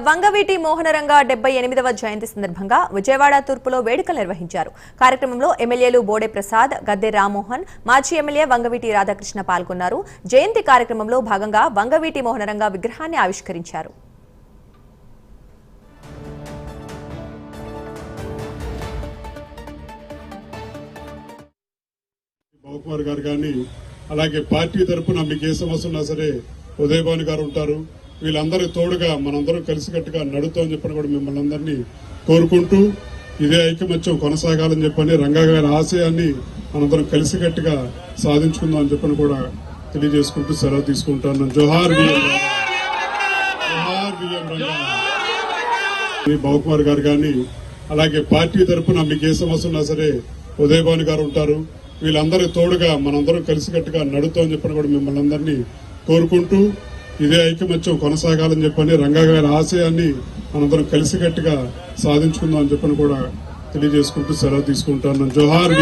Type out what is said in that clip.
వంగవీటి మోహనరంగ 78వ జయంతి సందర్భంగా విజయవాడ తూర్పులో వేడుకలు నిర్వహించారు. కార్యక్రమంలో ఎమ్మెల్యేలు బోడే ప్రసాద్, గద్దె రామ్మోహన్, మాజీ ఎమ్మెల్యే వంగవీటి రాధాకృష్ణ పాల్గొన్నారు. జయంతి కార్యక్రమంలో భాగంగా వంగవీటి మోహనరంగ విగ్రహాన్ని ఆవిష్కరించారు. అలాగే పార్టీ తరఫున మీకు ఏ సమస్య ఉన్నా సరే ఉదయభాను గారు ఉంటారు. వీళ్ళందరూ తోడుగా మనందరం కలిసికట్టుగా నడుతామని చెప్పని కూడా మిమ్మల్ని అందరినీ కోరుకుంటూ ఇదే ఐకమత్యం కొనసాగాలని చెప్పని రంగా గారి ఆశయాన్ని మనందరం కలిసికట్టుగా సాధించుకుందాం అని చెప్పని కూడా తెలియజేసుకుంటూ సెలవు తీసుకుంటాను. జోహార్ బాబుకుమార్ గారు కానీ అలాగే పార్టీ తరఫున మీకు ఏ సమస్య ఉన్నా సరే ఉదయభాను గారు ఉంటారు. వీళ్ళందరూ తోడుగా మనందరం కలిసికట్టుగా నడుతామని చెప్పని కూడా మిమ్మల్ని అందరినీ కోరుకుంటూ ఇదే ఐకమత్యం కొనసాగాలని చెప్పని రంగా గారి ఆశయాన్ని మనందరం కలిసికట్టుగా సాధించుకుందాం అని చెప్పని కూడా తెలియజేసుకుంటూ సెలవు తీసుకుంటాను. జోహార్